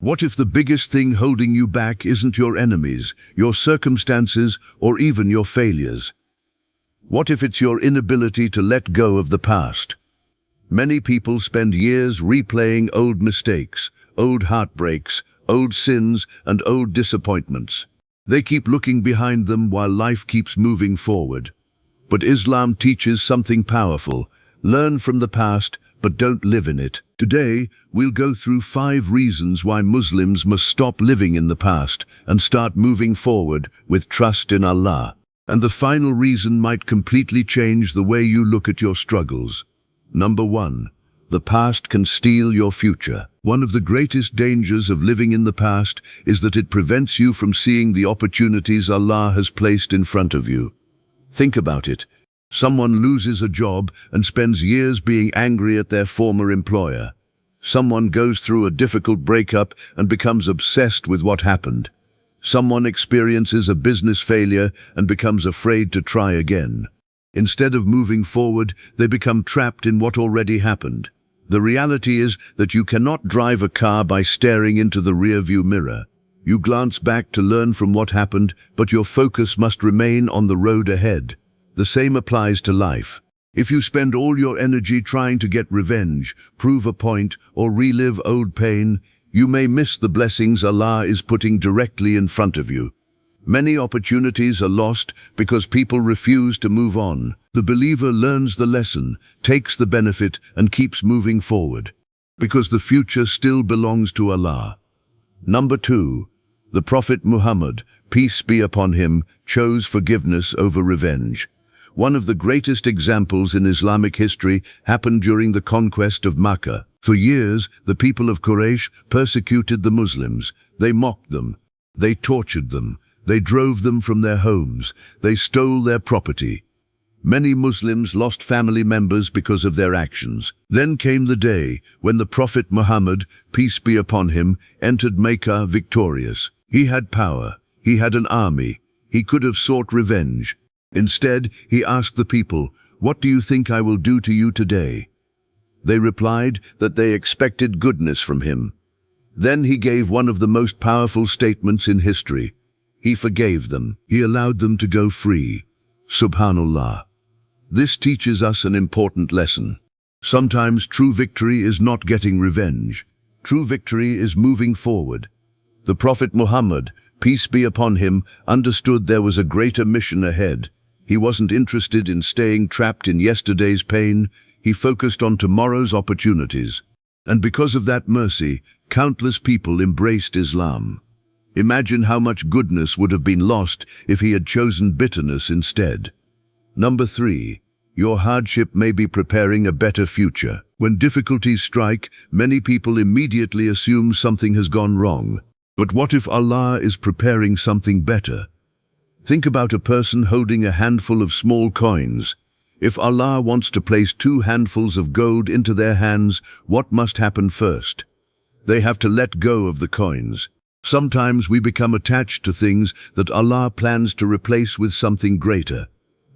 What if the biggest thing holding you back isn't your enemies, your circumstances, or even your failures? What if it's your inability to let go of the past? Many people spend years replaying old mistakes, old heartbreaks, old sins, and old disappointments. They keep looking behind them while life keeps moving forward. But Islam teaches something powerful. Learn from the past, but don't live in it. Today, we'll go through 5 reasons why Muslims must stop living in the past and start moving forward with trust in Allah. And the final reason might completely change the way you look at your struggles. Number 1. The past can steal your future. One of the greatest dangers of living in the past is that it prevents you from seeing the opportunities Allah has placed in front of you. Think about it. Someone loses a job and spends years being angry at their former employer. Someone goes through a difficult breakup and becomes obsessed with what happened. Someone experiences a business failure and becomes afraid to try again. Instead of moving forward, they become trapped in what already happened. The reality is that you cannot drive a car by staring into the rearview mirror. You glance back to learn from what happened, but your focus must remain on the road ahead. The same applies to life. If you spend all your energy trying to get revenge, prove a point, or relive old pain, you may miss the blessings Allah is putting directly in front of you. Many opportunities are lost because people refuse to move on. The believer learns the lesson, takes the benefit, and keeps moving forward, because the future still belongs to Allah. Number 2. The Prophet Muhammad, peace be upon him, chose forgiveness over revenge. One of the greatest examples in Islamic history happened during the conquest of Makkah. For years, the people of Quraysh persecuted the Muslims. They mocked them. They tortured them. They drove them from their homes. They stole their property. Many Muslims lost family members because of their actions. Then came the day when the Prophet Muhammad, peace be upon him, entered Mecca victorious. He had power. He had an army. He could have sought revenge. Instead, he asked the people, "What do you think I will do to you today?" They replied that they expected goodness from him. Then he gave one of the most powerful statements in history. He forgave them. He allowed them to go free. Subhanallah. This teaches us an important lesson. Sometimes true victory is not getting revenge. True victory is moving forward. The Prophet Muhammad, peace be upon him, understood there was a greater mission ahead. He wasn't interested in staying trapped in yesterday's pain. He focused on tomorrow's opportunities. And because of that mercy, countless people embraced Islam. Imagine how much goodness would have been lost if he had chosen bitterness instead. Number 3. Your hardship may be preparing a better future. When difficulties strike, many people immediately assume something has gone wrong. But what if Allah is preparing something better? Think about a person holding a handful of small coins. If Allah wants to place 2 handfuls of gold into their hands, what must happen first? They have to let go of the coins. Sometimes we become attached to things that Allah plans to replace with something greater.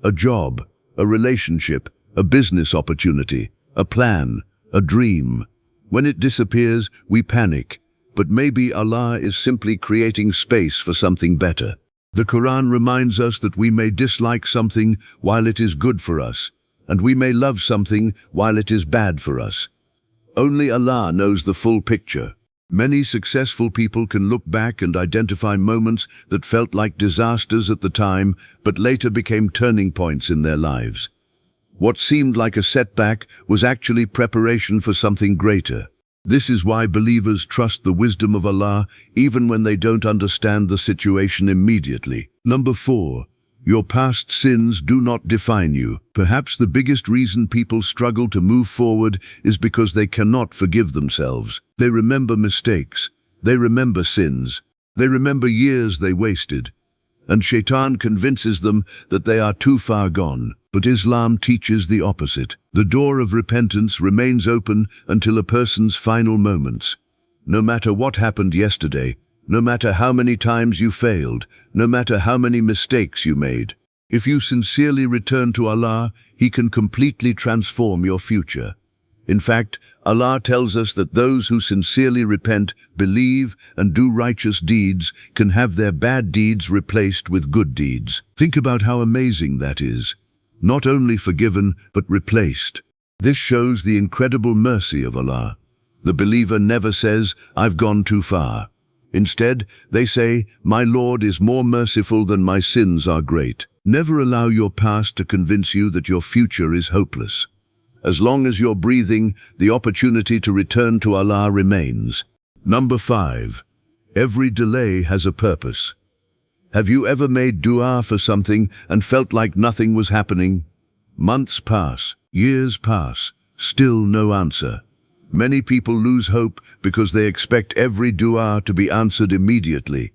A job, a relationship, a business opportunity, a plan, a dream. When it disappears, we panic. But maybe Allah is simply creating space for something better. The Quran reminds us that we may dislike something while it is good for us, and we may love something while it is bad for us. Only Allah knows the full picture. Many successful people can look back and identify moments that felt like disasters at the time, but later became turning points in their lives. What seemed like a setback was actually preparation for something greater. This is why believers trust the wisdom of Allah even when they don't understand the situation immediately. Number 4. Your past sins do not define you. Perhaps the biggest reason people struggle to move forward is because they cannot forgive themselves. They remember mistakes. They remember sins. They remember years they wasted. And Shaitan convinces them that they are too far gone. But Islam teaches the opposite. The door of repentance remains open until a person's final moments. No matter what happened yesterday, no matter how many times you failed, no matter how many mistakes you made, if you sincerely return to Allah, He can completely transform your future. In fact, Allah tells us that those who sincerely repent, believe, and do righteous deeds can have their bad deeds replaced with good deeds. Think about how amazing that is. Not only forgiven, but replaced. This shows the incredible mercy of Allah. The believer never says, "I've gone too far." Instead, they say, "My Lord is more merciful than my sins are great." Never allow your past to convince you that your future is hopeless. As long as you're breathing, the opportunity to return to Allah remains. Number 5. Every delay has a purpose. Have you ever made dua for something and felt like nothing was happening? Months pass, years pass, still no answer. Many people lose hope because they expect every dua to be answered immediately.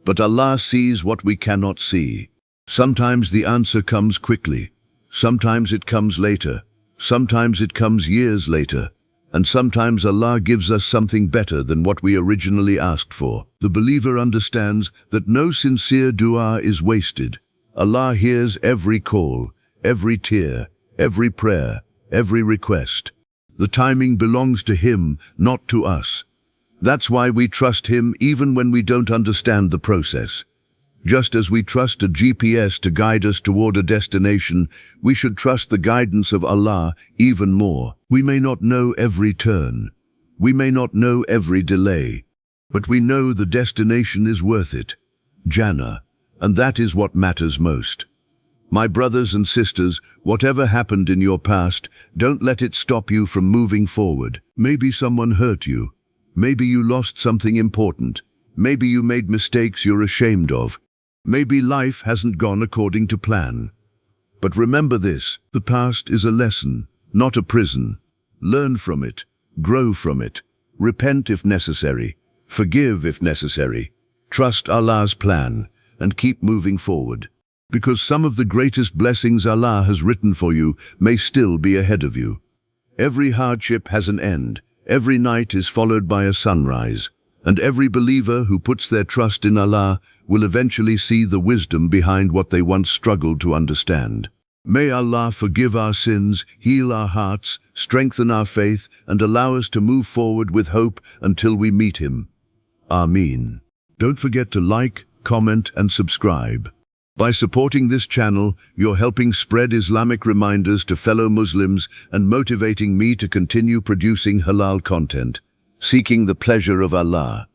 But Allah sees what we cannot see. Sometimes the answer comes quickly. Sometimes it comes later. Sometimes it comes years later. And sometimes Allah gives us something better than what we originally asked for. The believer understands that no sincere dua is wasted. Allah hears every call, every tear, every prayer, every request. The timing belongs to Him, not to us. That's why we trust Him even when we don't understand the process. Just as we trust a GPS to guide us toward a destination, we should trust the guidance of Allah even more. We may not know every turn. We may not know every delay. But we know the destination is worth it. Jannah. And that is what matters most. My brothers and sisters, whatever happened in your past, don't let it stop you from moving forward. Maybe someone hurt you. Maybe you lost something important. Maybe you made mistakes you're ashamed of. Maybe life hasn't gone according to plan. But remember this, the past is a lesson, not a prison. Learn from it, grow from it, repent if necessary, forgive if necessary. Trust Allah's plan and keep moving forward. Because some of the greatest blessings Allah has written for you may still be ahead of you. Every hardship has an end, every night is followed by a sunrise. And every believer who puts their trust in Allah will eventually see the wisdom behind what they once struggled to understand. May Allah forgive our sins, heal our hearts, strengthen our faith, and allow us to move forward with hope until we meet Him. Ameen. Don't forget to like, comment, and subscribe. By supporting this channel, you're helping spread Islamic reminders to fellow Muslims and motivating me to continue producing halal content. Seeking the pleasure of Allah.